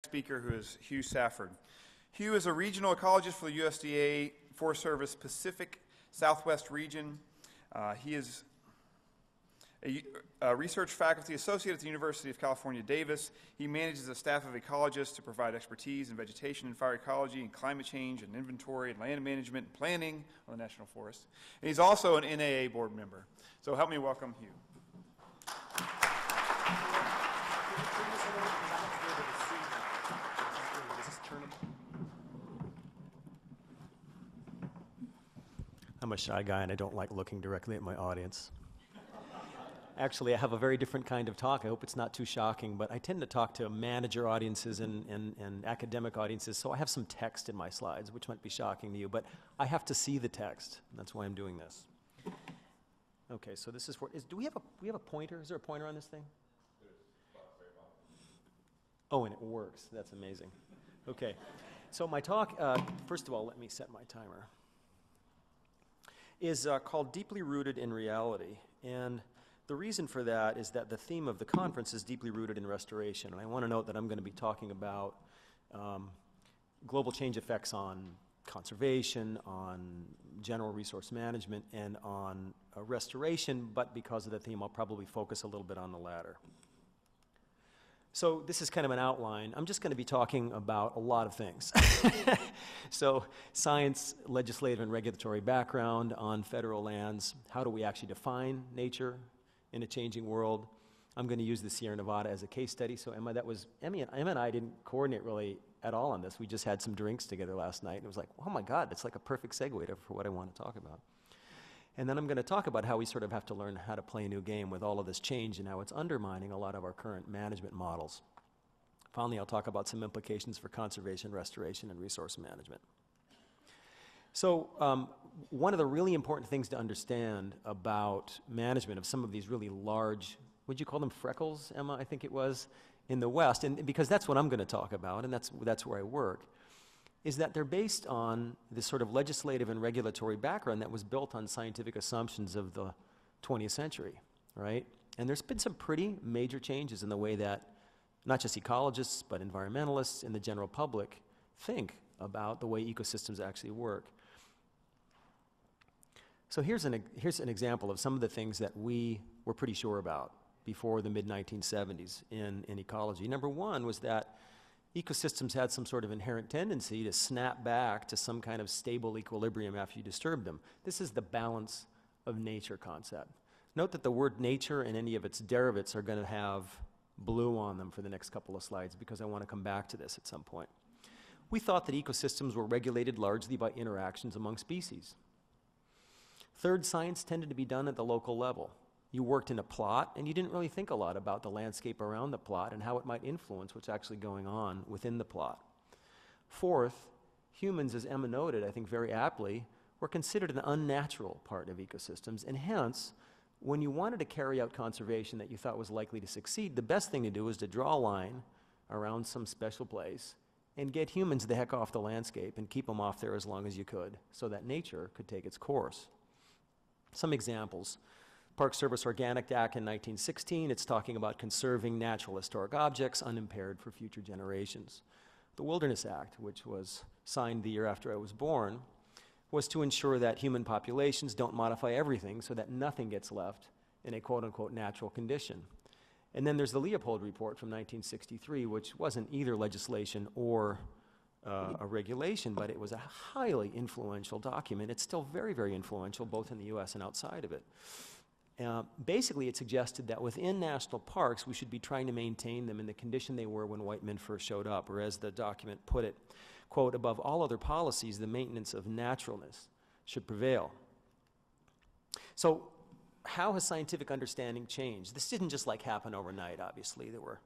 speaker, who is Hugh Safford. Hugh is a regional ecologist for the USDA-Forest Service Pacific Southwest region. He is a research faculty associate at the University of California, Davis. He manages a staff of ecologists to provide expertise in vegetation and fire ecology and climate change and inventory and land management and planning on the National Forest. And he's also an NAA board member. So help me welcome Hugh. I'm a shy guy and I don't like looking directly at my audience. Actually, I have a very different kind of talk. I hope it's not too shocking, but I tend to talk to manager audiences and academic audiences, so I have some text in my slides, which might be shocking to you, but I have to see the text. That's why I'm doing this. Okay, so this is for, do we have a pointer? Is there a pointer on this thing? Oh, and it works. That's amazing. Okay, so my talk, first of all, let me set my timer, is called Deeply Rooted in Reality. And the reason for that is that the theme of the conference is deeply rooted in restoration. And I want to note that I'm going to be talking about global change effects on conservation, on general resource management, and on restoration, but because of the theme, I'll probably focus a little bit on the latter. So this is kind of an outline. I'm just going to be talking about a lot of things. So science, legislative, and regulatory background on federal lands. How do we actually define nature in a changing world? I'm going to use the Sierra Nevada as a case study. So Emma and I didn't coordinate really at all on this. We just had some drinks together last night, and it was like, oh my God, that's like a perfect segue for what I want to talk about. And then I'm going to talk about how we sort of have to learn how to play a new game with all of this change and how it's undermining a lot of our current management models. Finally, I'll talk about some implications for conservation, restoration, and resource management. So one of the really important things to understand about management of some of these really large, would you call them freckles, Emma, I think it was, in the West, and because that's what I'm going to talk about, and that's where I work, is that they're based on this sort of legislative and regulatory background that was built on scientific assumptions of the 20th century, right? And there's been some pretty major changes in the way that not just ecologists, but environmentalists and the general public think about the way ecosystems actually work. So here's an example of some of the things that we were pretty sure about before the mid-1970s in ecology. Number one was that ecosystems had some sort of inherent tendency to snap back to some kind of stable equilibrium after you disturb them. This is the balance of nature concept. Note that the word nature and any of its derivatives are going to have blue on them for the next couple of slides because I want to come back to this at some point. We thought that ecosystems were regulated largely by interactions among species. Third, science tended to be done at the local level. You worked in a plot, and you didn't really think a lot about the landscape around the plot and how it might influence what's actually going on within the plot. Fourth, humans, as Emma noted, I think very aptly, were considered an unnatural part of ecosystems, and hence, when you wanted to carry out conservation that you thought was likely to succeed, the best thing to do was to draw a line around some special place and get humans the heck off the landscape and keep them off there as long as you could so that nature could take its course. Some examples. Park Service Organic Act in 1916, it's talking about conserving natural historic objects unimpaired for future generations. The Wilderness Act, which was signed the year after I was born, was to ensure that human populations don't modify everything so that nothing gets left in a quote-unquote natural condition. And then there's the Leopold Report from 1963, which wasn't either legislation or a regulation, but it was a highly influential document. It's still very, very influential, both in the US and outside of it. Basically, it suggested that within national parks, we should be trying to maintain them in the condition they were when white men first showed up, or as the document put it, quote, above all other policies, the maintenance of naturalness should prevail. So how has scientific understanding changed? This didn't just like happen overnight, obviously. There were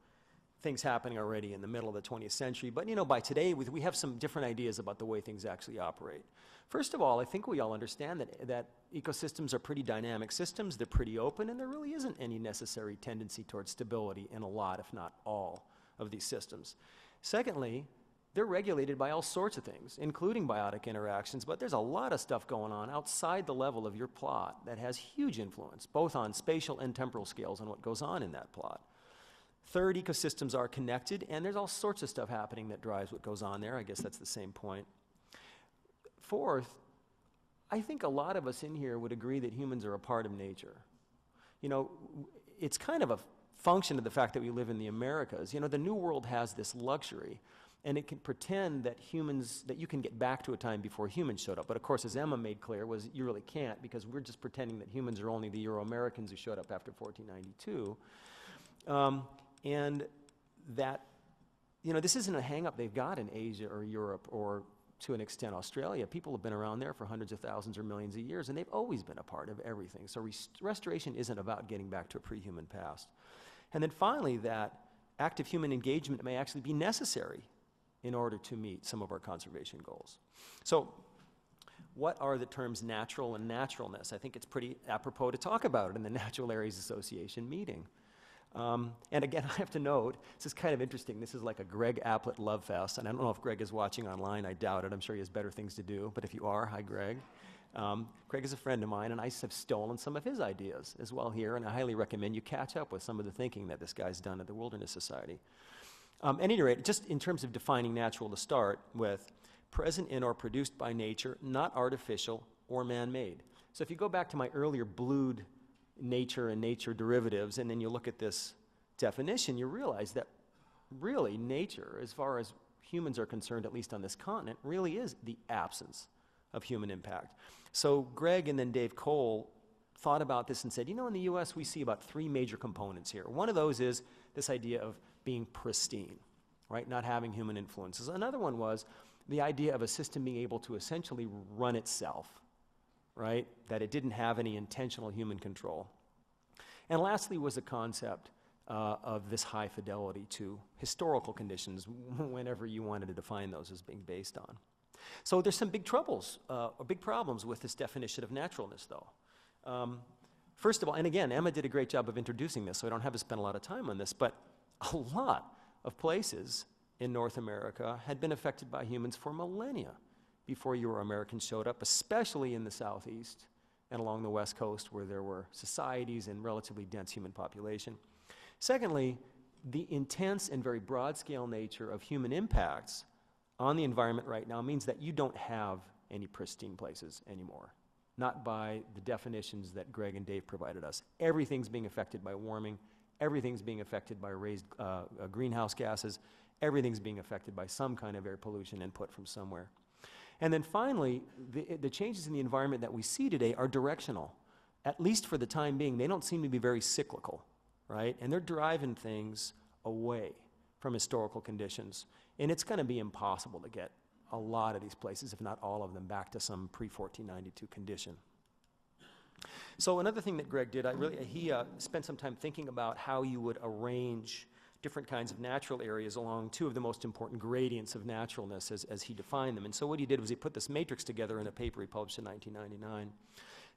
things happening already in the middle of the 20th century, but you know, by today, we have some different ideas about the way things actually operate. First of all, I think we all understand that ecosystems are pretty dynamic systems, they're pretty open, and there really isn't any necessary tendency towards stability in a lot, if not all, of these systems. Secondly, they're regulated by all sorts of things, including biotic interactions, but there's a lot of stuff going on outside the level of your plot that has huge influence, both on spatial and temporal scales on what goes on in that plot. Third, ecosystems are connected, and there's all sorts of stuff happening that drives what goes on there. I guess that's the same point. Fourth, I think a lot of us in here would agree that humans are a part of nature. You know, it's kind of a function of the fact that we live in the Americas. You know, the New World has this luxury, and it can pretend that that you can get back to a time before humans showed up. But of course, as Emma made clear, you really can't, because we're just pretending that humans are only the Euro-Americans who showed up after 1492. And that, you know, this isn't a hang-up they've got in Asia or Europe or, to an extent, Australia. People have been around there for hundreds of thousands or millions of years, and they've always been a part of everything. So restoration isn't about getting back to a pre-human past. And then finally, that active human engagement may actually be necessary in order to meet some of our conservation goals. So what are the terms natural and naturalness? I think it's pretty apropos to talk about it in the Natural Areas Association meeting. And again, I have to note, this is kind of interesting. This is like a Greg Applet love fest, and I don't know if Greg is watching online. I doubt it. I'm sure he has better things to do. But if you are, hi, Greg. Greg is a friend of mine, and I have stolen some of his ideas as well here, and I highly recommend you catch up with some of the thinking that this guy's done at the Wilderness Society. At any rate, just in terms of defining natural to start with, present in or produced by nature, not artificial or man-made. So if you go back to my earlier blued nature and nature derivatives, and then you look at this definition, you realize that really nature, as far as humans are concerned, at least on this continent, really is the absence of human impact. So Greg and then Dave Cole thought about this and said, you know, in the US we see about 3 major components here. One of those is this idea of being pristine, right, not having human influences. Another one was the idea of a system being able to essentially run itself, right, that it didn't have any intentional human control. And lastly was the concept of this high fidelity to historical conditions, whenever you wanted to define those as being based on. So there's some big big problems with this definition of naturalness, though. First of all, and again, Emma did a great job of introducing this, so I don't have to spend a lot of time on this, but a lot of places in North America had been affected by humans for millennia before Euro-Americans showed up, especially in the southeast and along the west coast, where there were societies and relatively dense human population. Secondly, the intense and very broad-scale nature of human impacts on the environment right now means that you don't have any pristine places anymore, not by the definitions that Greg and Dave provided us. Everything's being affected by warming, everything's being affected by raised greenhouse gases, everything's being affected by some kind of air pollution input from somewhere. And then finally, the changes in the environment that we see today are directional. At least for the time being, they don't seem to be very cyclical, right? And they're driving things away from historical conditions. And it's going to be impossible to get a lot of these places, if not all of them, back to some pre-1492 condition. So another thing that Greg did, he spent some time thinking about how you would arrange different kinds of natural areas along 2 of the most important gradients of naturalness as he defined them. And so what he did was he put this matrix together in a paper he published in 1999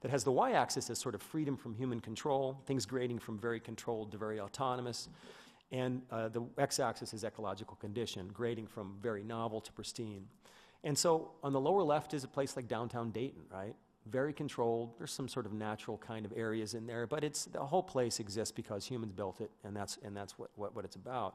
that has the y-axis as sort of freedom from human control, things grading from very controlled to very autonomous, and the x-axis is ecological condition, grading from very novel to pristine. And so on the lower left is a place like downtown Dayton, right? Very controlled. There's some sort of natural kind of areas in there, but the whole place exists because humans built it, and that's what it's about.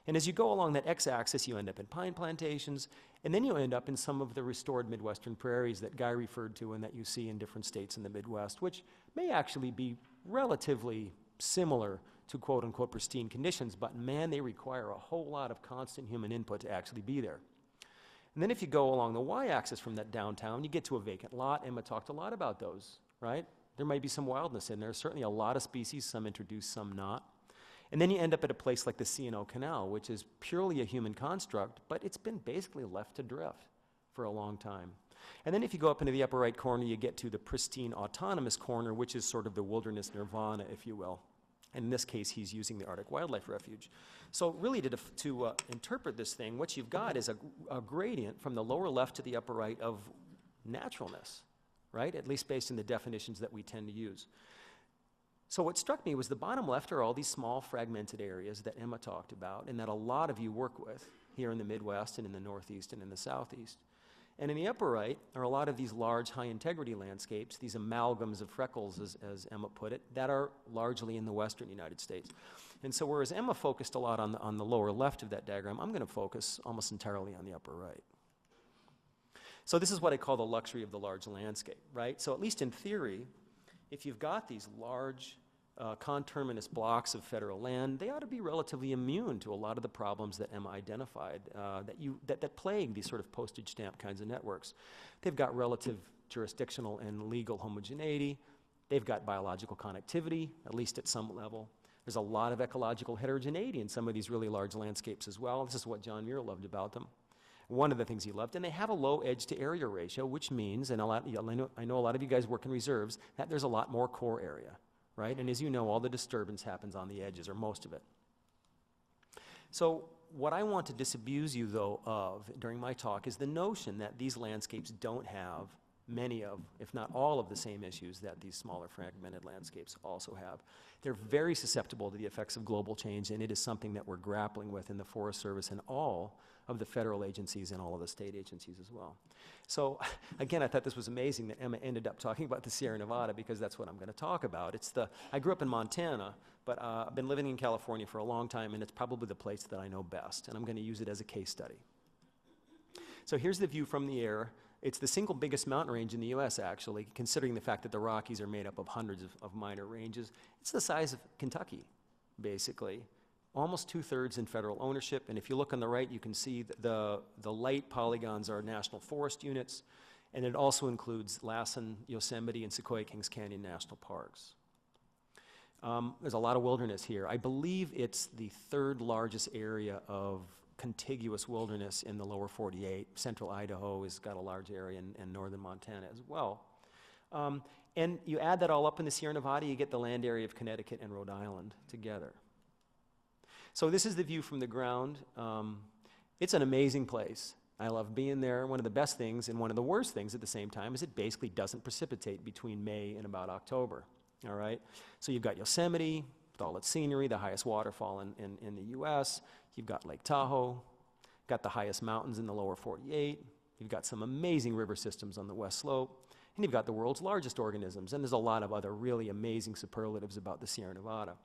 And as you go along that x-axis, you end up in pine plantations, and then you end up in some of the restored Midwestern prairies that Guy referred to and that you see in different states in the Midwest, which may actually be relatively similar to quote-unquote pristine conditions, but man, they require a whole lot of constant human input to actually be there. And then if you go along the y-axis from that downtown, you get to a vacant lot. Emma talked a lot about those, right? There might be some wildness in there. Certainly a lot of species, some introduced, some not. And then you end up at a place like the C&O Canal, which is purely a human construct, but it's been basically left to drift for a long time. And then if you go up into the upper right corner, you get to the pristine autonomous corner, which is sort of the wilderness nirvana, if you will. And in this case, he's using the Arctic Wildlife Refuge. So really to interpret this thing, what you've got is a gradient from the lower left to the upper right of naturalness, right? At least based on the definitions that we tend to use. So what struck me was the bottom left are all these small fragmented areas that Emma talked about and that a lot of you work with here in the Midwest and in the Northeast and in the Southeast. And in the upper right are a lot of these large high-integrity landscapes, these amalgams of freckles, as Emma put it, that are largely in the western United States. And so whereas Emma focused a lot on the lower left of that diagram, I'm going to focus almost entirely on the upper right. So this is what I call the luxury of the large landscape, right? So at least in theory, if you've got these large conterminous blocks of federal land, they ought to be relatively immune to a lot of the problems that Emma identified that plague these sort of postage stamp kinds of networks. They've got relative jurisdictional and legal homogeneity. They've got biological connectivity, at least at some level. There's a lot of ecological heterogeneity in some of these really large landscapes as well. This is what John Muir loved about them. One of the things he loved, and they have a low edge to area ratio, which means, and I know a lot of you guys work in reserves, that there's a lot more core area. Right? And as you know, all the disturbance happens on the edges, or most of it. So what I want to disabuse you, though, of during my talk is the notion that these landscapes don't have many of, if not all of the same issues that these smaller fragmented landscapes also have. They're very susceptible to the effects of global change, and it is something that we're grappling with in the Forest Service and all of the federal agencies and all of the state agencies as well. So again, I thought this was amazing that Emma ended up talking about the Sierra Nevada, because that's what I'm going to talk about. I grew up in Montana, but I've been living in California for a long time, and it's probably the place that I know best, and I'm going to use it as a case study. So here's the view from the air. It's the single biggest mountain range in the US, actually, considering the fact that the Rockies are made up of hundreds of minor ranges. It's the size of Kentucky, basically. Almost 2/3 in federal ownership, and if you look on the right, you can see the light polygons are national forest units, and it also includes Lassen, Yosemite, and Sequoia-Kings Canyon National Parks. There's a lot of wilderness here. I believe it's the third largest area of contiguous wilderness in the lower 48. Central Idaho has got a large area, and northern Montana as well. And you add that all up in the Sierra Nevada, you get the land area of Connecticut and Rhode Island together. So this is the view from the ground. It's an amazing place. I love being there. One of the best things and one of the worst things at the same time is it basically doesn't precipitate between May and about October. All right? So you've got Yosemite with all its scenery, the highest waterfall in the US. You've got Lake Tahoe, got the highest mountains in the lower 48. You've got some amazing river systems on the west slope. And you've got the world's largest organisms. And there's a lot of other really amazing superlatives about the Sierra Nevada.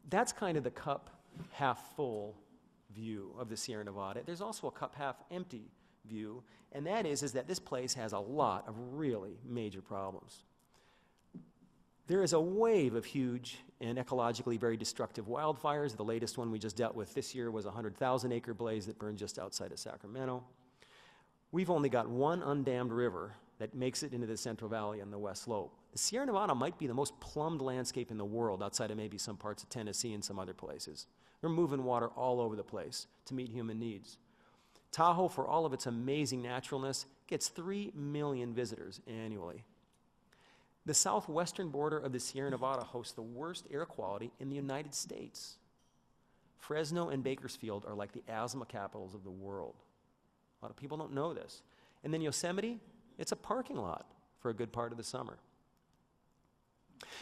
That's kind of the cup half full view of the Sierra Nevada. There's also a cup half empty view, and that is that this place has a lot of really major problems. There is a wave of huge and ecologically very destructive wildfires. The latest one we just dealt with this year was a 100,000 acre blaze that burned just outside of Sacramento. We've only got one undammed river that makes it into the Central Valley on the west slope. The Sierra Nevada might be the most plumbed landscape in the world, outside of maybe some parts of Tennessee and some other places. They're moving water all over the place to meet human needs. Tahoe, for all of its amazing naturalness, gets 3 million visitors annually. The southwestern border of the Sierra Nevada hosts the worst air quality in the United States. Fresno and Bakersfield are like the asthma capitals of the world. A lot of people don't know this. And then Yosemite, it's a parking lot for a good part of the summer.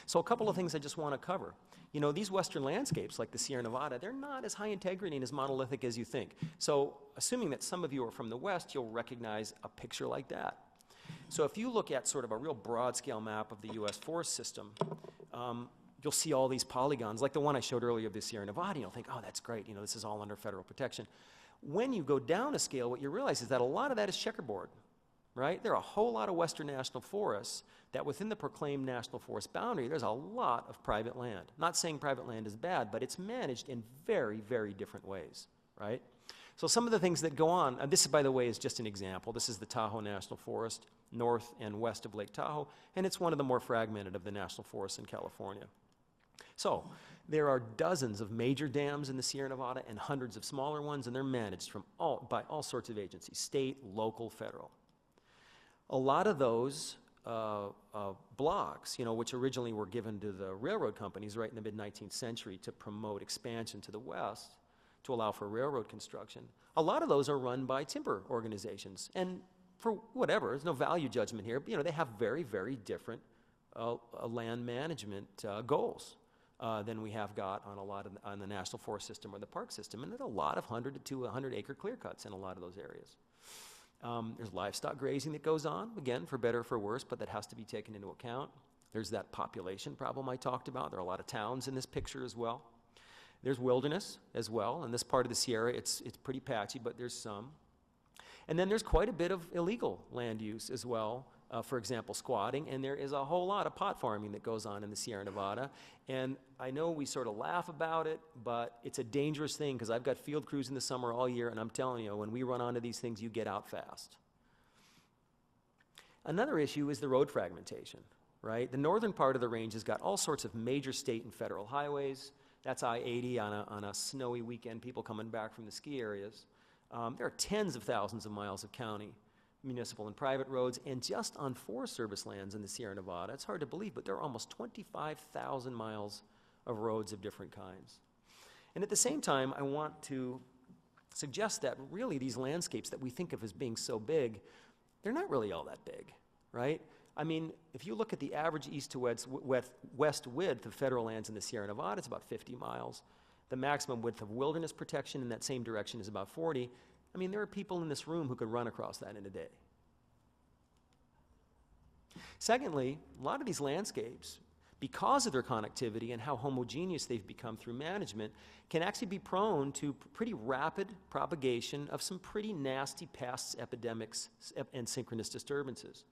So a couple of things I just want to cover. You know, these western landscapes, like the Sierra Nevada, they're not as high integrity and as monolithic as you think. So assuming that some of you are from the West, you'll recognize a picture like that. So if you look at sort of a real broad-scale map of the U.S. forest system, you'll see all these polygons, like the one I showed earlier of the Sierra Nevada, and you'll think, oh, that's great, you know, this is all under federal protection. When you go down a scale, what you realize is that a lot of that is checkerboard, right? There are a whole lot of western national forests that within the proclaimed national forest boundary, there's a lot of private land. Not saying private land is bad, but it's managed in very, very different ways, right? So some of the things that go on, and this, by the way, is just an example. This is the Tahoe National Forest, north and west of Lake Tahoe, and it's one of the more fragmented of the national forests in California. So there are dozens of major dams in the Sierra Nevada and hundreds of smaller ones, and they're managed by all sorts of agencies, state, local, federal. A lot of those blocks, you know, which originally were given to the railroad companies right in the mid-19th century to promote expansion to the west, to allow for railroad construction, a lot of those are run by timber organizations. And for whatever, there's no value judgment here, but, you know, they have very, very different land management goals than we have got on on the national forest system or the park system. And there's a lot of 100 to 200 acre clear cuts in a lot of those areas. There's livestock grazing that goes on, again, for better or for worse, but that has to be taken into account. There's that population problem I talked about. There are a lot of towns in this picture as well. There's wilderness as well. In this part of the Sierra, it's pretty patchy, but there's some. And then there's quite a bit of illegal land use as well, for example, squatting, and there is a whole lot of pot farming that goes on in the Sierra Nevada. And I know we sort of laugh about it, but it's a dangerous thing because I've got field crews in the summer all year, and I'm telling you, when we run onto these things, you get out fast. Another issue is the road fragmentation, right? The northern part of the range has got all sorts of major state and federal highways. That's I-80 on a snowy weekend, people coming back from the ski areas. There are tens of thousands of miles of county, municipal and private roads, and just on Forest Service lands in the Sierra Nevada, it's hard to believe, but there are almost 25,000 miles of roads of different kinds. And at the same time, I want to suggest that really these landscapes that we think of as being so big, they're not really all that big, right? I mean, if you look at the average east to west width of federal lands in the Sierra Nevada, it's about 50 miles. The maximum width of wilderness protection in that same direction is about 40. I mean, there are people in this room who could run across that in a day. Secondly, a lot of these landscapes, because of their connectivity and how homogeneous they've become through management, can actually be prone to pretty rapid propagation of some pretty nasty pests, epidemics, and synchronous disturbances.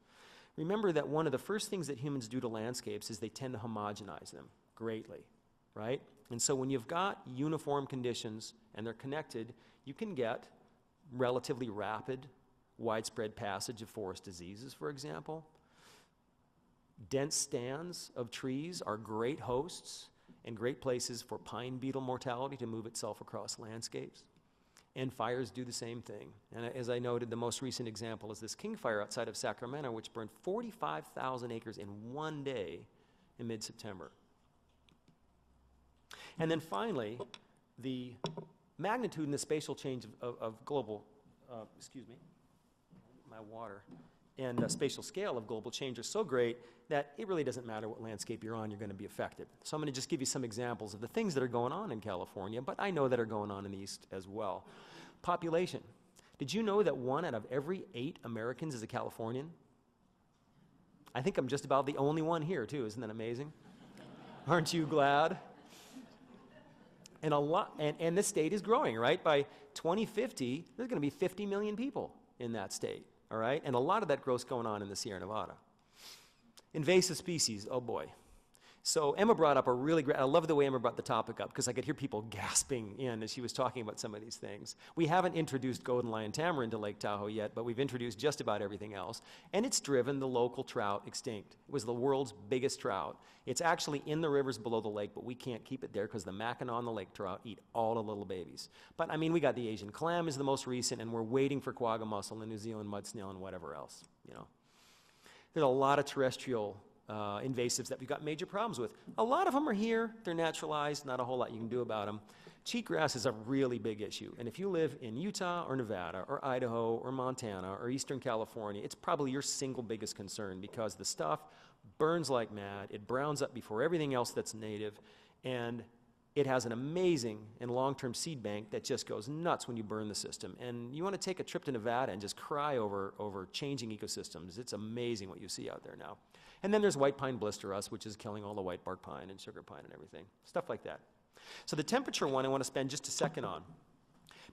Remember that one of the first things that humans do to landscapes is they tend to homogenize them greatly, right? And so when you've got uniform conditions and they're connected, you can get relatively rapid, widespread passage of forest diseases, for example. Dense stands of trees are great hosts and great places for pine beetle mortality to move itself across landscapes. And fires do the same thing. And as I noted, the most recent example is this King Fire outside of Sacramento, which burned 45,000 acres in one day in mid-September. And then finally, the magnitude and the spatial change of global, my water, and the spatial scale of global change are so great that it really doesn't matter what landscape you're on, you're going to be affected. So I'm going to just give you some examples of the things that are going on in California, but I know that are going on in the East as well. Population. Did you know that 1 out of every 8 Americans is a Californian? I think I'm just about the only one here, too. Isn't that amazing? Aren't you glad? And this state is growing, right? By 2050, there's going to be 50 million people in that state, all right? And a lot of that growth's going on in the Sierra Nevada. Invasive species, oh boy. So Emma brought up a really great, I love the way Emma brought the topic up because I could hear people gasping in as she was talking about some of these things. We haven't introduced golden lion tamarin to Lake Tahoe yet, but we've introduced just about everything else. And it's driven the local trout extinct. It was the world's biggest trout. It's actually in the rivers below the lake, but we can't keep it there because the Mackinac and the lake trout eat all the little babies. But I mean, we got the Asian clam is the most recent, and we're waiting for quagga mussel and New Zealand mud snail and whatever else, you know. There's a lot of terrestrial invasives that we've got major problems with. A lot of them are here, they're naturalized, not a whole lot you can do about them. Cheatgrass is a really big issue, and if you live in Utah or Nevada or Idaho or Montana or Eastern California, it's probably your single biggest concern because the stuff burns like mad, it browns up before everything else that's native, and it has an amazing and long-term seed bank that just goes nuts when you burn the system. And you want to take a trip to Nevada and just cry over changing ecosystems. It's amazing what you see out there now. And then there's white pine blister rust, which is killing all the white bark pine and sugar pine and everything, stuff like that. So the temperature one I want to spend just a second on,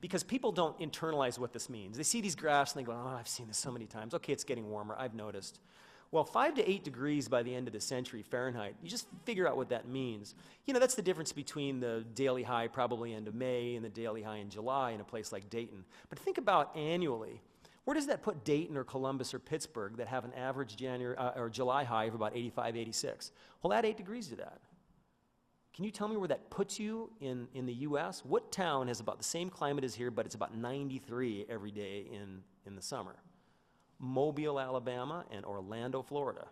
because people don't internalize what this means. They see these graphs and they go, oh, I've seen this so many times. Okay, it's getting warmer, I've noticed. Well, 5 to 8 degrees by the end of the century Fahrenheit, you just figure out what that means. You know, that's the difference between the daily high probably end of May and the daily high in July in a place like Dayton. But think about annually. Where does that put Dayton or Columbus or Pittsburgh that have an average January or July high of about 85, 86? Well, add 8 degrees to that. Can you tell me where that puts you in the U.S.? What town has about the same climate as here, but it's about 93 every day in the summer? Mobile, Alabama, and Orlando, Florida.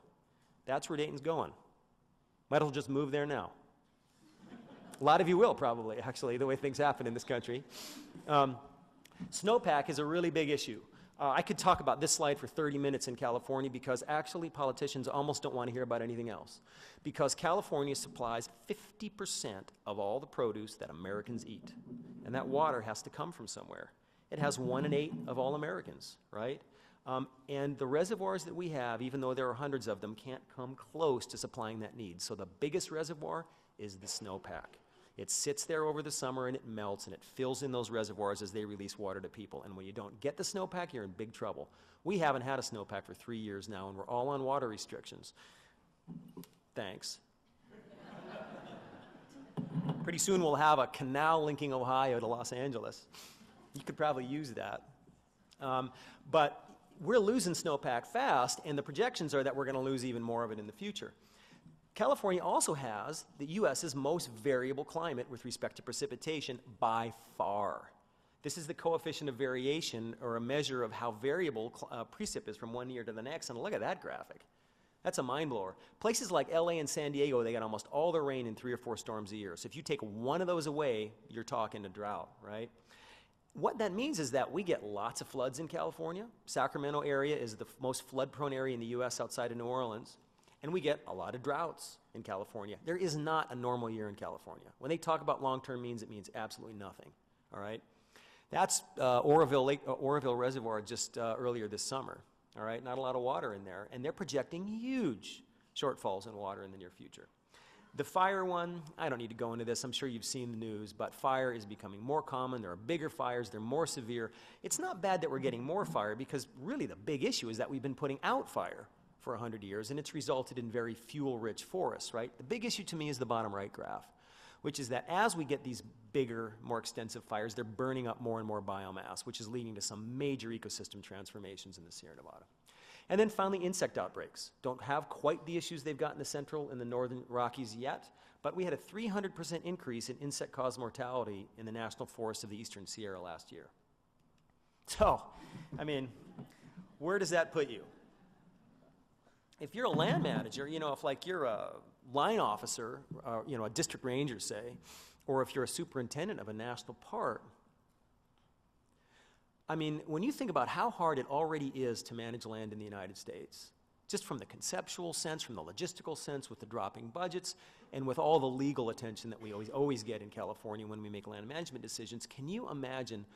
That's where Dayton's going. Might as well just move there now. A lot of you will probably, actually, the way things happen in this country. Snowpack is a really big issue. I could talk about this slide for 30 minutes in California because actually politicians almost don't want to hear about anything else. Because California supplies 50% of all the produce that Americans eat. And that water has to come from somewhere. It has 1 in 8 of all Americans, right? And the reservoirs that we have, even though there are hundreds of them, can't come close to supplying that need. So the biggest reservoir is the snowpack. It sits there over the summer and it melts and it fills in those reservoirs as they release water to people. And when you don't get the snowpack, you're in big trouble. We haven't had a snowpack for 3 years now, and we're all on water restrictions. Thanks. Pretty soon we'll have a canal linking Ohio to Los Angeles. You could probably use that. But we're losing snowpack fast, and the projections are that we're going to lose even more of it in the future. California also has the U.S.'s most variable climate with respect to precipitation by far. This is the coefficient of variation, or a measure of how variable precip is from one year to the next, and look at that graphic. That's a mind blower. Places like LA and San Diego, they get almost all the rain in 3 or 4 storms a year. So if you take one of those away, you're talking a drought, right? What that means is that we get lots of floods in California. Sacramento area is the most flood-prone area in the U.S. outside of New Orleans. And we get a lot of droughts in California. There is not a normal year in California. When they talk about long-term means, it means absolutely nothing, all right? That's Oroville Reservoir just earlier this summer, all right? Not a lot of water in there. And they're projecting huge shortfalls in water in the near future. The fire one, I don't need to go into this. I'm sure you've seen the news, but fire is becoming more common. There are bigger fires. They're more severe. It's not bad that we're getting more fire, because really the big issue is that we've been putting out fire for 100 years, and it's resulted in very fuel-rich forests, right? The big issue to me is the bottom right graph, which is that as we get these bigger, more extensive fires, they're burning up more and more biomass, which is leading to some major ecosystem transformations in the Sierra Nevada. And then finally, insect outbreaks. Don't have quite the issues they've got in the central and the northern Rockies yet, but we had a 300% increase in insect-caused mortality in the national forests of the eastern Sierra last year. So, I mean, where does that put you? If you're a land manager, you know, if like you're a line officer, you know, a district ranger, say, or if you're a superintendent of a national park, I mean, when you think about how hard it already is to manage land in the United States, just from the conceptual sense, from the logistical sense, with the dropping budgets, and with all the legal attention that we always get in California when we make land management decisions, can you imagine,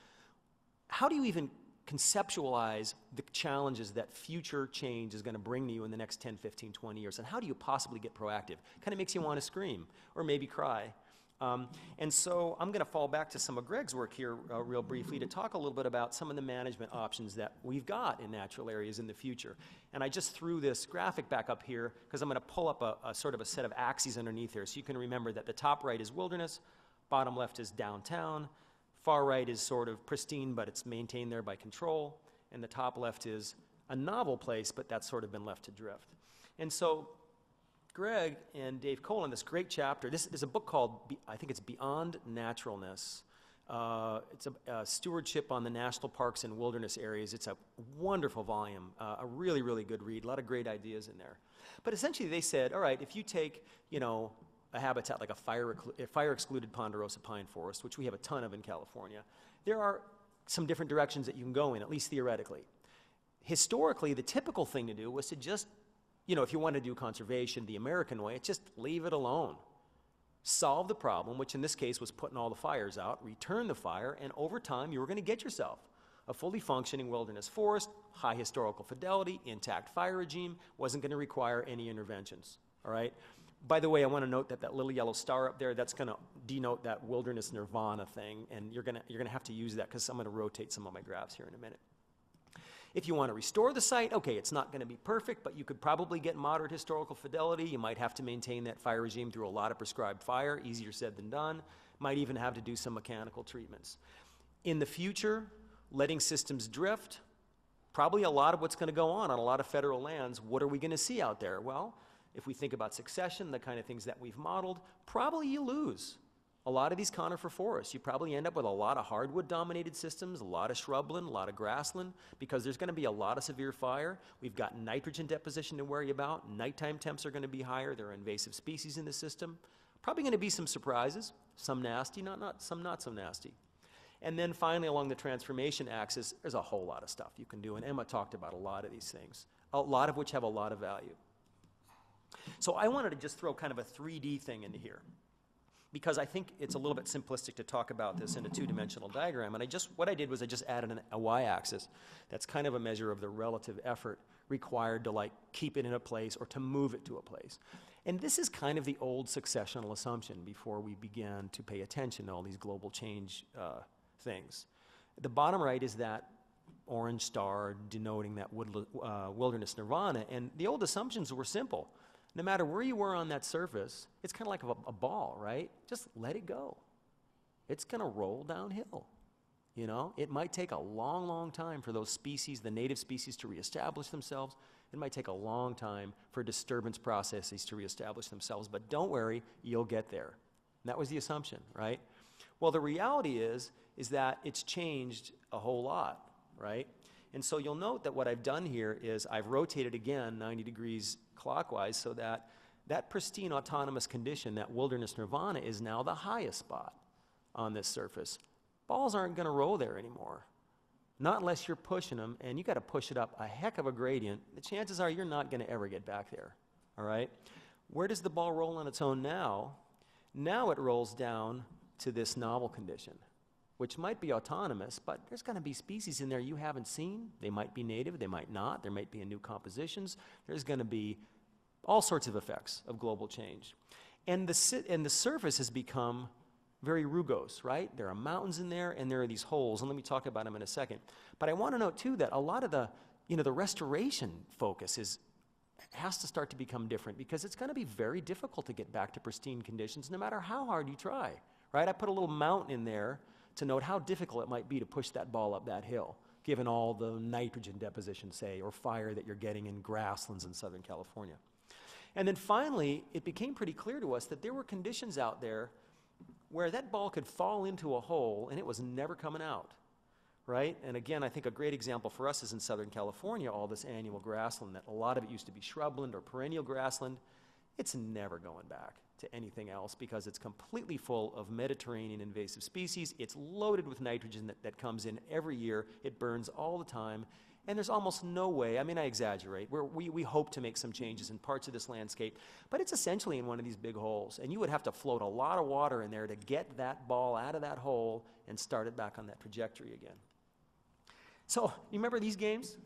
how do you even conceptualize the challenges that future change is going to bring to you in the next 10, 15, 20 years? And how do you possibly get proactive? Kind of makes you want to scream or maybe cry. And so I'm going to fall back to some of Greg's work here real briefly to talk a little bit about some of the management options that we've got in natural areas in the future. And I just threw this graphic back up here because I'm going to pull up a sort of a set of axes underneath here, so you can remember that the top right is wilderness, bottom left is downtown, far right is sort of pristine, but it's maintained there by control, and the top left is a novel place, but that's sort of been left to drift. And so Greg and Dave Cole in this great chapter, there's a book called, I think it's Beyond Naturalness. It's a stewardship on the national parks and wilderness areas. It's a wonderful volume, a really, really good read, a lot of great ideas in there. But essentially they said, all right, if you take, you know, a habitat like a fire-excluded ponderosa pine forest, which we have a ton of in California, there are some different directions that you can go in, at least theoretically. Historically, the typical thing to do was to just, you know, if you want to do conservation the American way, it's just leave it alone. Solve the problem, which in this case was putting all the fires out, return the fire, and over time you were going to get yourself a fully functioning wilderness forest, high historical fidelity, intact fire regime, wasn't going to require any interventions, all right? By the way, I want to note that that little yellow star up there, that's going to denote that wilderness nirvana thing, and you're going to have to use that because I'm going to rotate some of my graphs here in a minute. If you want to restore the site, okay, it's not going to be perfect, but you could probably get moderate historical fidelity. You might have to maintain that fire regime through a lot of prescribed fire, easier said than done. Might even have to do some mechanical treatments. In the future, letting systems drift, probably a lot of what's going to go on a lot of federal lands. What are we going to see out there? Well, if we think about succession, the kind of things that we've modeled, probably you lose a lot of these conifer forests. You probably end up with a lot of hardwood-dominated systems, a lot of shrubland, a lot of grassland, because there's going to be a lot of severe fire. We've got nitrogen deposition to worry about. Nighttime temps are going to be higher. There are invasive species in the system. Probably going to be some surprises, some nasty, some not so nasty. And then finally, along the transformation axis, there's a whole lot of stuff you can do, and Emma talked about a lot of these things, a lot of which have a lot of value. So I wanted to just throw kind of a 3D thing into here. because I think it's a little bit simplistic to talk about this in a two-dimensional diagram. And what I did was I just added a y-axis. That's kind of a measure of the relative effort required to like keep it in a place or to move it to a place. And this is kind of the old successional assumption before we began to pay attention to all these global change things. The bottom right is that orange star denoting that wilderness nirvana, and the old assumptions were simple. No matter where you were on that surface, it's kind of like a ball, right? Just let it go. It's going to roll downhill. You know, it might take a long, long time for those species, the native species, to reestablish themselves. It might take a long time for disturbance processes to reestablish themselves, but don't worry, you'll get there. And that was the assumption, right? Well, the reality is that it's changed a whole lot, right? And so you'll note that what I've done here is I've rotated again 90 degrees clockwise so that that pristine autonomous condition, that wilderness nirvana, is now the highest spot on this surface. Balls aren't going to roll there anymore. Not unless you're pushing them, and you got to push it up a heck of a gradient. The chances are you're not going to ever get back there, all right? Where does the ball roll on its own now? Now it rolls down to this novel condition, which might be autonomous, but there's going to be species in there you haven't seen. They might be native, they might not. There might be in new compositions. There's going to be all sorts of effects of global change. And the surface has become very rugose, right? There are mountains in there, and there are these holes, and let me talk about them in a second. But I want to note, too, that a lot of the restoration focus has to start to become different, because it's going to be very difficult to get back to pristine conditions no matter how hard you try, right? I put a little mountain in there to note how difficult it might be to push that ball up that hill, given all the nitrogen deposition, say, or fire that you're getting in grasslands in Southern California. And then finally, it became pretty clear to us that there were conditions out there where that ball could fall into a hole and it was never coming out, right? And again, I think a great example for us is in Southern California, all this annual grassland, that a lot of it used to be shrubland or perennial grassland. It's never going back to anything else because it's completely full of Mediterranean invasive species. It's loaded with nitrogen that comes in every year. It burns all the time. And there's almost no way, I mean, I exaggerate, we hope to make some changes in parts of this landscape, but it's essentially in one of these big holes. And you would have to float a lot of water in there to get that ball out of that hole and start it back on that trajectory again. So, you remember these games?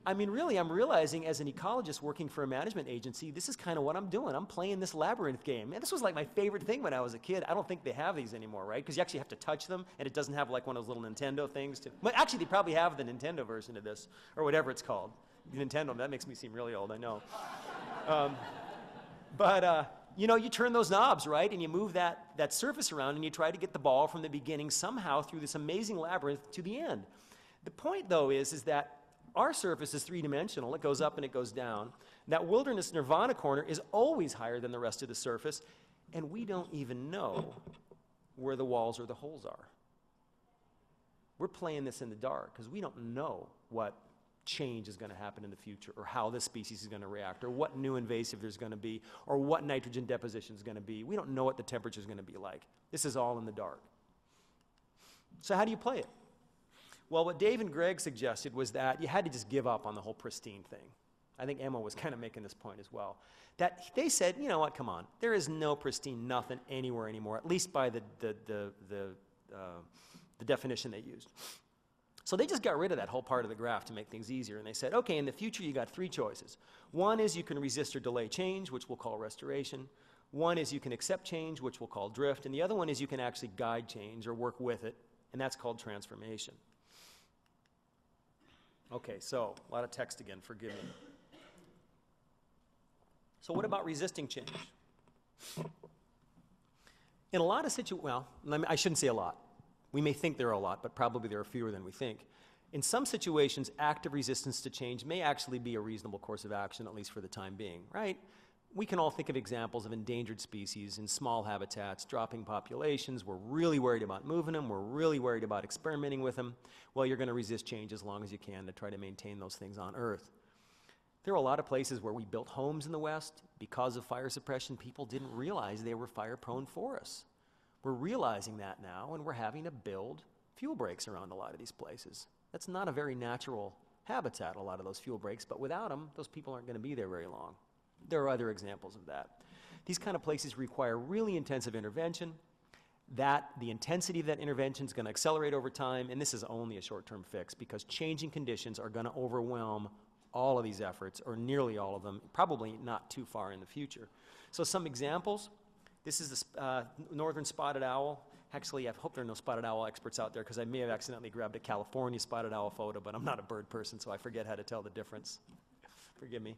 I mean, really, I'm realizing as an ecologist working for a management agency, this is kind of what I'm doing. I'm playing this labyrinth game. Man, this was like my favorite thing when I was a kid. I don't think they have these anymore, right? Because you actually have to touch them, and it doesn't have like one of those little Nintendo things to... Well, actually, they probably have the Nintendo version of this, or whatever it's called. Nintendo, that makes me seem really old, I know. You know, you turn those knobs, right? And you move that surface around, and you try to get the ball from the beginning somehow through this amazing labyrinth to the end. The point, though, is that our surface is three-dimensional. It goes up and it goes down. That wilderness nirvana corner is always higher than the rest of the surface, and we don't even know where the walls or the holes are. We're playing this in the dark because we don't know what change is going to happen in the future, or how this species is going to react, or what new invasive there's going to be, or what nitrogen deposition is going to be. We don't know what the temperature is going to be like. This is all in the dark. So how do you play it? Well, what Dave and Greg suggested was that you had to just give up on the whole pristine thing. I think Emma was kind of making this point as well. That they said, you know what, come on, there is no pristine nothing anywhere anymore, at least by the definition they used. So they just got rid of that whole part of the graph to make things easier, and they said, okay, in the future you got three choices. One is you can resist or delay change, which we'll call restoration. One is you can accept change, which we'll call drift. And the other one is you can actually guide change or work with it, and that's called transformation. Okay, so a lot of text again, forgive me. So what about resisting change? In a lot of situations, well, I shouldn't say a lot. We may think there are a lot, but probably there are fewer than we think. In some situations, active resistance to change may actually be a reasonable course of action, at least for the time being, right? We can all think of examples of endangered species in small habitats, dropping populations. We're really worried about moving them. We're really worried about experimenting with them. Well, you're going to resist change as long as you can to try to maintain those things on Earth. There are a lot of places where we built homes in the West. Because of fire suppression, people didn't realize they were fire-prone forests. We're realizing that now, and we're having to build fuel breaks around a lot of these places. That's not a very natural habitat, a lot of those fuel breaks, but without them, those people aren't going to be there very long. There are other examples of that. These kind of places require really intensive intervention. The intensity of that intervention is going to accelerate over time, and this is only a short-term fix because changing conditions are going to overwhelm all of these efforts, or nearly all of them, probably not too far in the future. So some examples. This is the northern spotted owl. Actually, I hope there are no spotted owl experts out there because I may have accidentally grabbed a California spotted owl photo, but I'm not a bird person, so I forget how to tell the difference. Forgive me.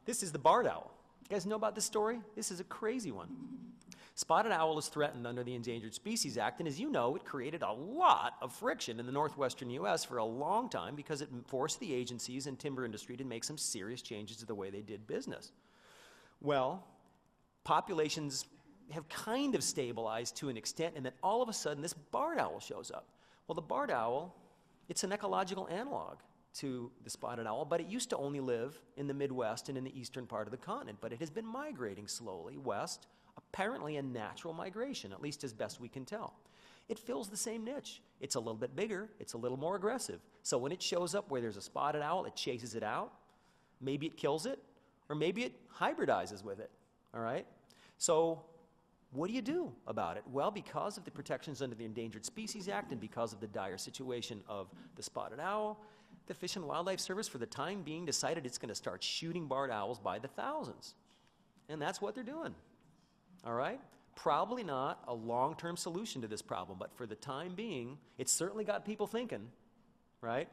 This is the barred owl. You guys know about this story? This is a crazy one. Spotted owl is threatened under the Endangered Species Act, and as you know, it created a lot of friction in the northwestern U.S. for a long time because it forced the agencies and timber industry to make some serious changes to the way they did business. Well, populations have kind of stabilized to an extent, and then all of a sudden this barred owl shows up. Well, the barred owl, it's an ecological analog to the spotted owl, but it used to only live in the Midwest and in the eastern part of the continent, but it has been migrating slowly west, apparently a natural migration, at least as best we can tell. It fills the same niche. It's a little bit bigger, it's a little more aggressive. So when it shows up where there's a spotted owl, it chases it out. Maybe it kills it, or maybe it hybridizes with it, all right? So what do you do about it? Well, because of the protections under the Endangered Species Act and because of the dire situation of the spotted owl, the Fish and Wildlife Service, for the time being, decided it's going to start shooting barred owls by the thousands. And that's what they're doing, all right? Probably not a long-term solution to this problem, but for the time being, it's certainly got people thinking, right?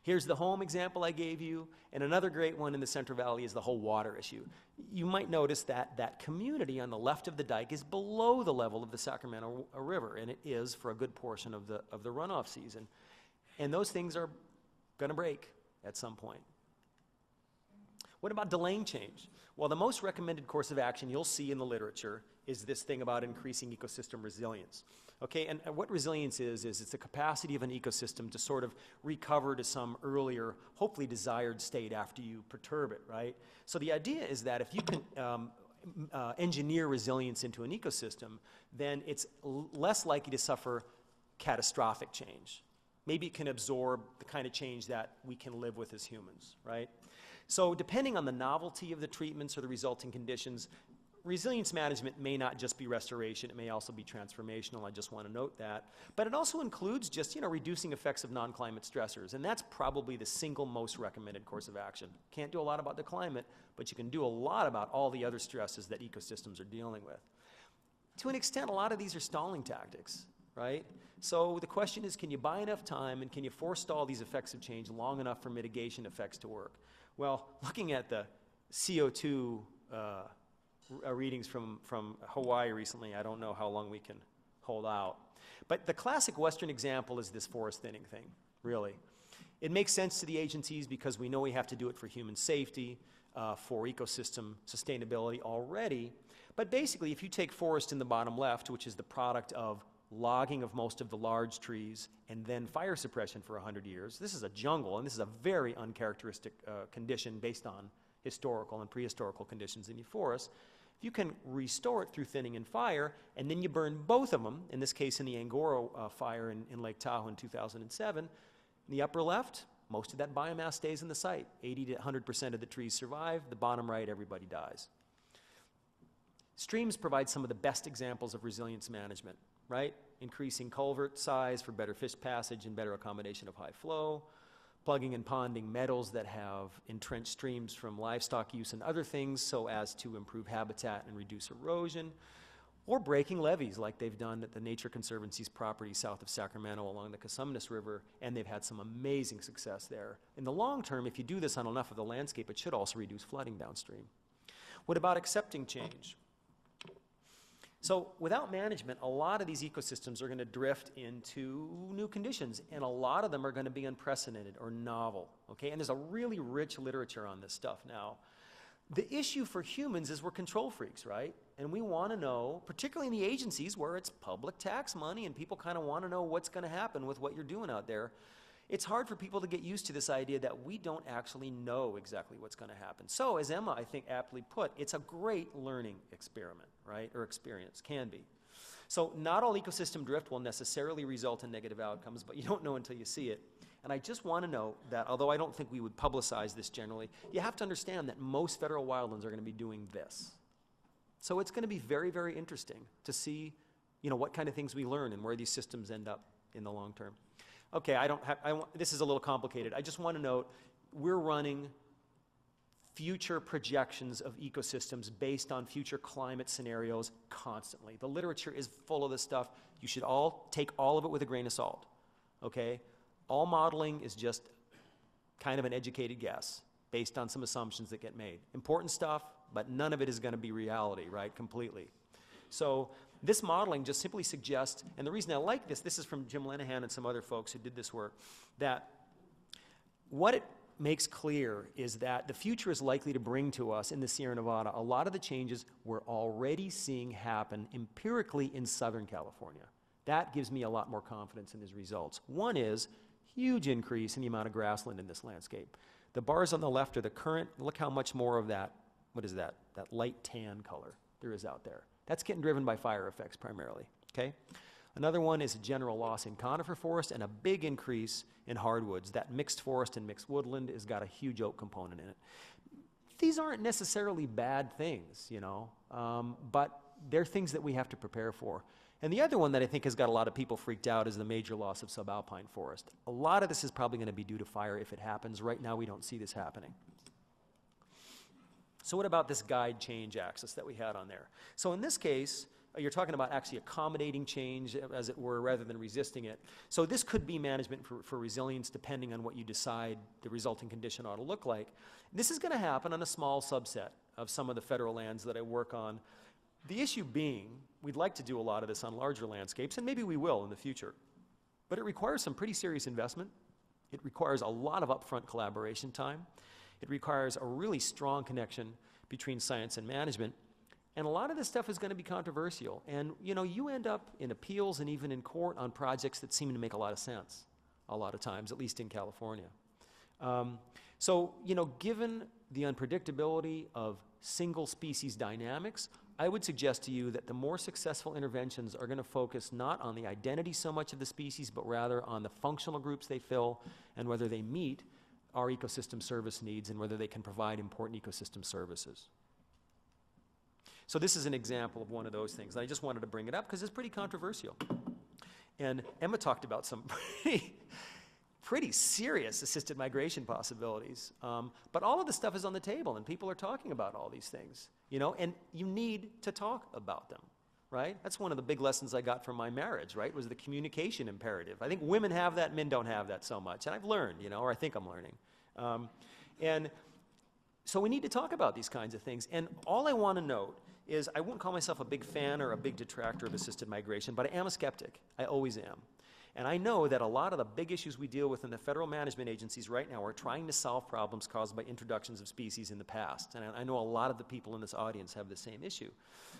Here's the home example I gave you, and another great one in the Central Valley is the whole water issue. You might notice that that community on the left of the dike is below the level of the Sacramento River, and it is for a good portion of the runoff season. And those things are going to break at some point. What about delaying change? Well, the most recommended course of action you'll see in the literature is this thing about increasing ecosystem resilience. Okay, and what resilience is it's the capacity of an ecosystem to sort of recover to some earlier, hopefully desired state after you perturb it, right? So the idea is that if you can engineer resilience into an ecosystem, then it's less likely to suffer catastrophic change. Maybe it can absorb the kind of change that we can live with as humans, right? So depending on the novelty of the treatments or the resulting conditions, resilience management may not just be restoration, it may also be transformational, I just want to note that. But it also includes just, reducing effects of non-climate stressors, and that's probably the single most recommended course of action. Can't do a lot about the climate, but you can do a lot about all the other stresses that ecosystems are dealing with. To an extent, a lot of these are stalling tactics, right? So the question is, can you buy enough time and can you forestall these effects of change long enough for mitigation effects to work? Well, looking at the CO2 readings from Hawaii recently, I don't know how long we can hold out. But the classic Western example is this forest thinning thing, really. It makes sense to the agencies because we know we have to do it for human safety, for ecosystem sustainability already. But basically, if you take forest in the bottom left, which is the product of logging of most of the large trees and then fire suppression for 100 years, this is a jungle, and this is a very uncharacteristic condition based on historical and prehistorical conditions in the forest. If you can restore it through thinning and fire, and then you burn both of them, in this case in the Angora fire in Lake Tahoe in 2007, in the upper left, most of that biomass stays in the site. 80 to 100% of the trees survive. The bottom right, everybody dies. Streams provide some of the best examples of resilience management, right? Increasing culvert size for better fish passage and better accommodation of high flow, plugging and ponding meadows that have entrenched streams from livestock use and other things so as to improve habitat and reduce erosion, or breaking levees like they've done at the Nature Conservancy's property south of Sacramento along the Cosumnes River, and they've had some amazing success there. In the long term, if you do this on enough of the landscape, it should also reduce flooding downstream. What about accepting change? So without management, a lot of these ecosystems are going to drift into new conditions, and a lot of them are going to be unprecedented or novel, okay? And there's a really rich literature on this stuff now. The issue for humans is we're control freaks, right? And we want to know, particularly in the agencies where it's public tax money and people kind of want to know what's going to happen with what you're doing out there. It's hard for people to get used to this idea that we don't actually know exactly what's going to happen. So, as Emma, I think, aptly put, it's a great learning experiment, right? Or experience, can be. So, not all ecosystem drift will necessarily result in negative outcomes, but you don't know until you see it. And I just want to note that, although I don't think we would publicize this generally, you have to understand that most federal wildlands are going to be doing this, So it's going to be very, very interesting to see, what kind of things we learn and where these systems end up in the long term. Okay, this is a little complicated. I just want to note, we're running future projections of ecosystems based on future climate scenarios constantly. The literature is full of this stuff. You should all take all of it with a grain of salt, okay? All modeling is just kind of an educated guess based on some assumptions that get made. Important stuff, but none of it is going to be reality, right, completely. So this modeling just simply suggests, and the reason I like this is from Jim Lenahan and some other folks who did this work, that what it makes clear is that the future is likely to bring to us in the Sierra Nevada a lot of the changes we're already seeing happen empirically in Southern California. That gives me a lot more confidence in his results. One is huge increase in the amount of grassland in this landscape. The bars on the left are the current. Look how much more of that, what is that light tan color there is out there. That's getting driven by fire effects primarily, okay? Another one is a general loss in conifer forest and a big increase in hardwoods. That mixed forest and mixed woodland has got a huge oak component in it. These aren't necessarily bad things, but they're things that we have to prepare for. And the other one that I think has got a lot of people freaked out is the major loss of subalpine forest. A lot of this is probably going to be due to fire if it happens. Right now we don't see this happening. So what about this guide change axis that we had on there? So in this case, you're talking about actually accommodating change, as it were, rather than resisting it. So this could be management for resilience, depending on what you decide the resulting condition ought to look like. This is going to happen on a small subset of some of the federal lands that I work on. The issue being, we'd like to do a lot of this on larger landscapes, and maybe we will in the future. But it requires some pretty serious investment. It requires a lot of upfront collaboration time. It requires a really strong connection between science and management. And a lot of this stuff is going to be controversial. And, you end up in appeals and even in court on projects that seem to make a lot of sense, a lot of times, at least in California. So, given the unpredictability of single species dynamics, I would suggest to you that the more successful interventions are going to focus not on the identity so much of the species, but rather on the functional groups they fill and whether they meet our ecosystem service needs and whether they can provide important ecosystem services. So this is an example of one of those things. I just wanted to bring it up because it's pretty controversial. And Emma talked about some pretty serious assisted migration possibilities. But all of this stuff is on the table, and people are talking about all these things, and you need to talk about them, right? That's one of the big lessons I got from my marriage, right, was the communication imperative. I think women have that, men don't have that so much. And I've learned, or I think I'm learning. And so we need to talk about these kinds of things. And all I want to note is I wouldn't call myself a big fan or a big detractor of assisted migration, but I am a skeptic. I always am. And I know that a lot of the big issues we deal with in the federal management agencies right now are trying to solve problems caused by introductions of species in the past. And I know a lot of the people in this audience have the same issue.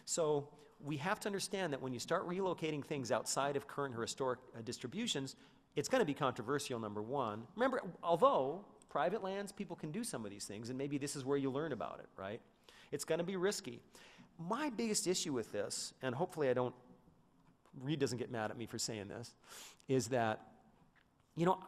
So we have to understand that when you start relocating things outside of current or historic distributions, it's going to be controversial, number one. Remember, although private lands, people can do some of these things, and maybe this is where you learn about it, right? It's going to be risky. My biggest issue with this, and hopefully Reed doesn't get mad at me for saying this, is that,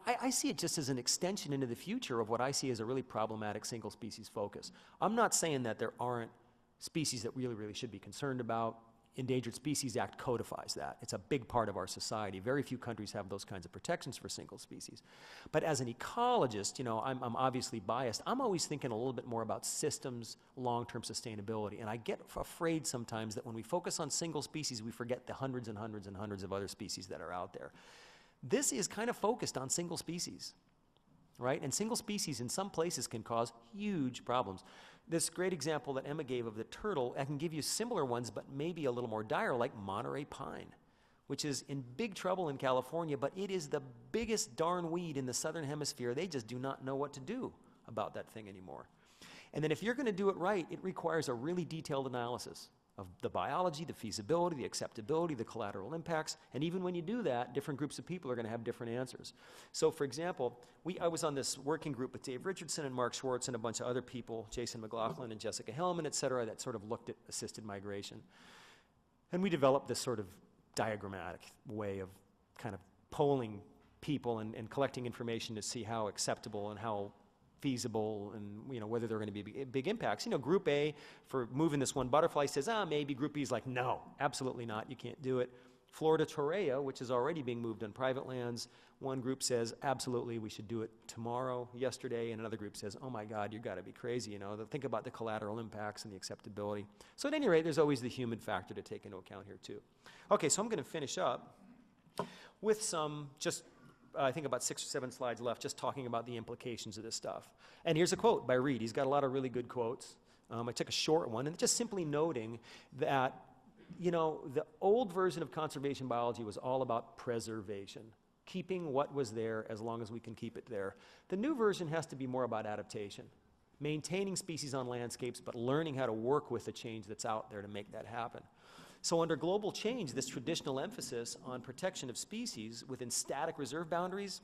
I see it just as an extension into the future of what I see as a really problematic single species focus. I'm not saying that there aren't species that really, really should be concerned about. Endangered Species Act codifies that. It's a big part of our society. Very few countries have those kinds of protections for single species. But as an ecologist, I'm obviously biased. I'm always thinking a little bit more about systems, long-term sustainability. And I get afraid sometimes that when we focus on single species, we forget the hundreds and hundreds and hundreds of other species that are out there. This is kind of focused on single species, right? And single species in some places can cause huge problems. This great example that Emma gave of the turtle, I can give you similar ones, but maybe a little more dire, like Monterey pine, which is in big trouble in California, but it is the biggest darn weed in the southern hemisphere. They just do not know what to do about that thing anymore. And then if you're going to do it right, it requires a really detailed analysis of the biology, the feasibility, the acceptability, the collateral impacts, and even when you do that, different groups of people are going to have different answers. So for example, I was on this working group with Dave Richardson and Mark Schwartz and a bunch of other people, Jason McLaughlin and Jessica Hellman, et cetera, that sort of looked at assisted migration. And we developed this sort of diagrammatic way of kind of polling people and collecting information to see how acceptable and how feasible and, you know, whether there are going to be big impacts. You know, Group A, for moving this one butterfly, says, maybe. Group B is like, no, absolutely not, you can't do it. Florida torreya, which is already being moved on private lands, one group says, absolutely, we should do it tomorrow, yesterday, and another group says, oh my God, you've got to be crazy, you know, think about the collateral impacts and the acceptability. So at any rate, there's always the human factor to take into account here too. Okay, so I'm going to finish up with some, just I think about 6 or 7 slides left, just talking about the implications of this stuff. And here's a quote by Reed. He's got a lot of really good quotes. I took a short one, and just simply noting that, you know, the old version of conservation biology was all about preservation, keeping what was there as long as we can keep it there. The new version has to be more about adaptation, maintaining species on landscapes, but learning how to work with the change that's out there to make that happen. So under global change, this traditional emphasis on protection of species within static reserve boundaries,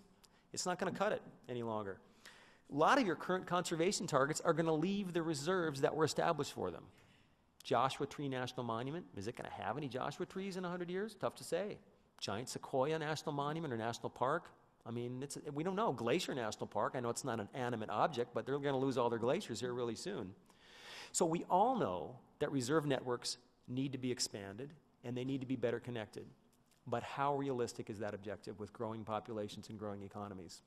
it's not going to cut it any longer. A lot of your current conservation targets are going to leave the reserves that were established for them. Joshua Tree National Monument, is it going to have any Joshua trees in 100 years? Tough to say. Giant Sequoia National Monument or National Park? I mean, we don't know. Glacier National Park, I know it's not an animate object, but they're going to lose all their glaciers here really soon. So we all know that reserve networks need to be expanded and they need to be better connected. But how realistic is that objective with growing populations and growing economies?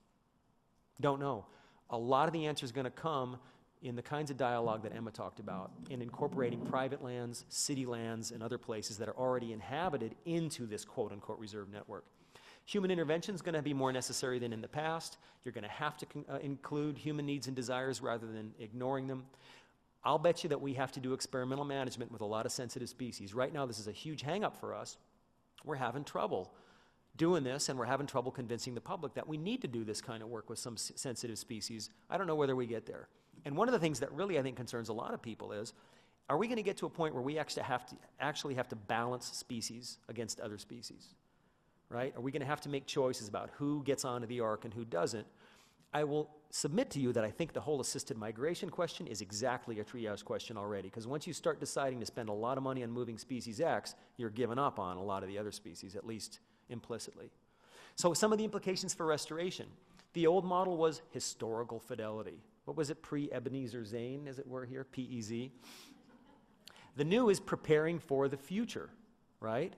Don't know. A lot of the answer is going to come in the kinds of dialogue that Emma talked about, in incorporating private lands, city lands, and other places that are already inhabited into this quote-unquote reserve network. Human intervention is going to be more necessary than in the past. You're going to have to include human needs and desires rather than ignoring them. I'll bet you that we have to do experimental management with a lot of sensitive species. Right now, this is a huge hang-up for us. We're having trouble doing this, and we're having trouble convincing the public that we need to do this kind of work with some sensitive species. I don't know whether we get there. And one of the things that really, I think, concerns a lot of people is, are we going to get to a point where we actually have to balance species against other species, right? Are we going to have to make choices about who gets onto the ark and who doesn't? I will submit to you that I think the whole assisted migration question is exactly a triage question already, because once you start deciding to spend a lot of money on moving species X, you're giving up on a lot of the other species, at least implicitly. So some of the implications for restoration. The old model was historical fidelity. What was it, pre-Ebenezer Zane, as it were here, P-E-Z? The new is preparing for the future, right?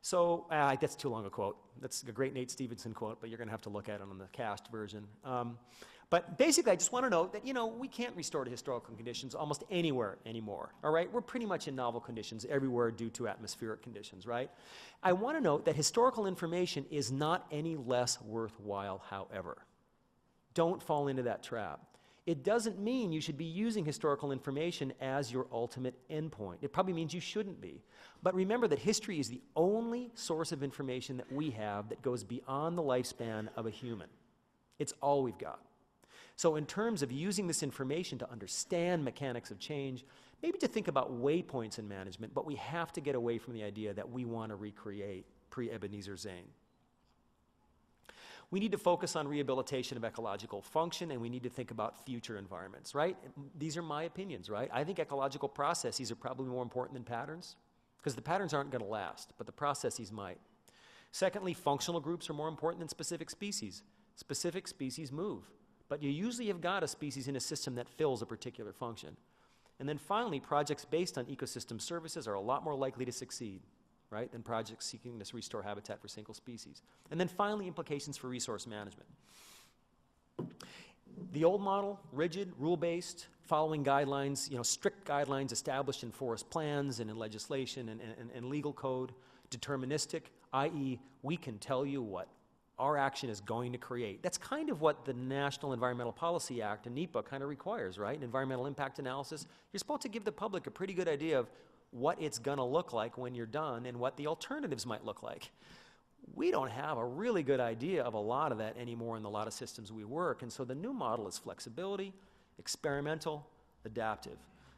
So, that's too long a quote. That's a great Nate Stevenson quote, but you're going to have to look at it on the cast version. But basically, I just want to note that, you know, we can't restore to historical conditions almost anywhere anymore, all right? We're pretty much in novel conditions everywhere due to atmospheric conditions, right? I want to note that historical information is not any less worthwhile, however. Don't fall into that trap. It doesn't mean you should be using historical information as your ultimate endpoint. It probably means you shouldn't be. But remember that history is the only source of information that we have that goes beyond the lifespan of a human. It's all we've got. So in terms of using this information to understand mechanics of change, maybe to think about waypoints in management, but we have to get away from the idea that we want to recreate pre-Ebenezer Zane. We need to focus on rehabilitation of ecological function, and we need to think about future environments, right? These are my opinions, right? I think ecological processes are probably more important than patterns, because the patterns aren't going to last, but the processes might. Secondly, functional groups are more important than specific species. Specific species move, but you usually have got a species in a system that fills a particular function. And then finally, projects based on ecosystem services are a lot more likely to succeed, right, than projects seeking to restore habitat for single species. And then finally, implications for resource management. The old model, rigid, rule-based, following guidelines, you know, strict guidelines established in forest plans and in legislation and legal code, deterministic, i.e., we can tell you what our action is going to create. That's kind of what the National Environmental Policy Act and NEPA kind of requires, right? Environmental impact analysis. You're supposed to give the public a pretty good idea of what it's going to look like when you're done and what the alternatives might look like. We don't have a really good idea of a lot of that anymore in a lot of systems we work, and so the new model is flexibility, experimental, adaptive.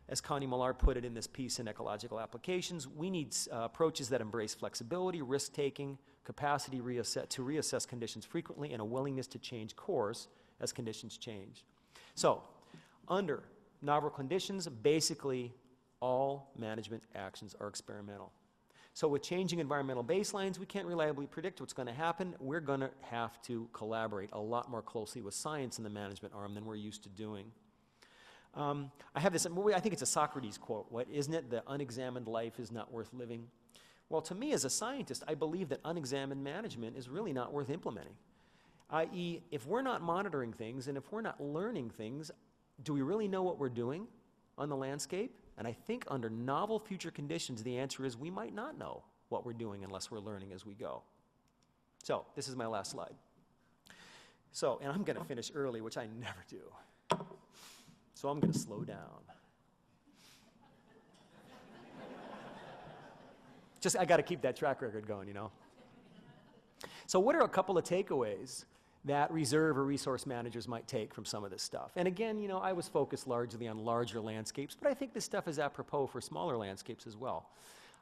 As Connie Millard put it in this piece in Ecological Applications, we need approaches that embrace flexibility, risk-taking, capacity to reassess conditions frequently, and a willingness to change course as conditions change. So, under novel conditions, basically all management actions are experimental. So with changing environmental baselines, we can't reliably predict what's going to happen. We're going to have to collaborate a lot more closely with science in the management arm than we're used to doing. I have this, I think it's a Socrates quote, what, isn't it? The unexamined life is not worth living. Well, to me as a scientist, I believe that unexamined management is really not worth implementing. I.e., if we're not monitoring things and if we're not learning things, do we really know what we're doing on the landscape? And I think under novel future conditions, the answer is we might not know what we're doing unless we're learning as we go. So this is my last slide. So, and I'm going to finish early, which I never do. So I'm going to slow down. I got to keep that track record going, you know. So what are a couple of takeaways that reserve or resource managers might take from some of this stuff? And again, you know, I was focused largely on larger landscapes, but I think this stuff is apropos for smaller landscapes as well.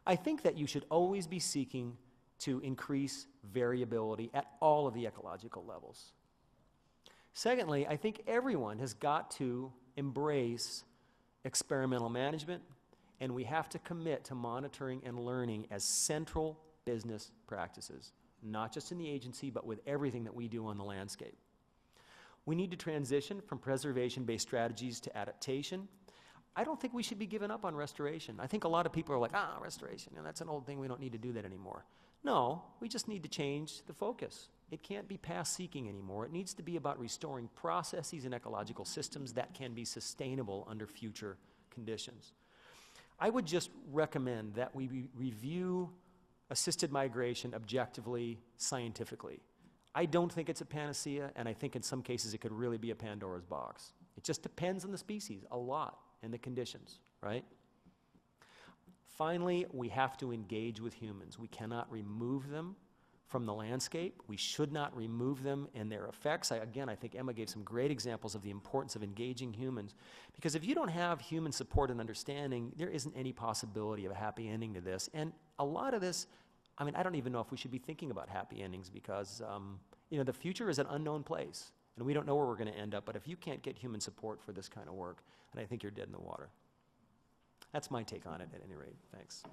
I think that you should always be seeking to increase variability at all of the ecological levels. Secondly, I think everyone has got to embrace experimental management, and we have to commit to monitoring and learning as central business practices, not just in the agency, but with everything that we do on the landscape. We need to transition from preservation-based strategies to adaptation. I don't think we should be giving up on restoration. I think a lot of people are like, restoration, and that's an old thing, we don't need to do that anymore. No, we just need to change the focus. It can't be past-seeking anymore. It needs to be about restoring processes and ecological systems that can be sustainable under future conditions. I would just recommend that we review assisted migration objectively, scientifically. I don't think it's a panacea, and I think in some cases it could really be a Pandora's box. It just depends on the species a lot and the conditions, right? Finally, we have to engage with humans. We cannot remove them from the landscape. We should not remove them and their effects. Again, I think Emma gave some great examples of the importance of engaging humans, because if you don't have human support and understanding, there isn't any possibility of a happy ending to this. And a lot of this, I mean, I don't even know if we should be thinking about happy endings, because you know, the future is an unknown place, and we don't know where we're going to end up. But if you can't get human support for this kind of work, then I think you're dead in the water. That's my take on it at any rate. Thanks.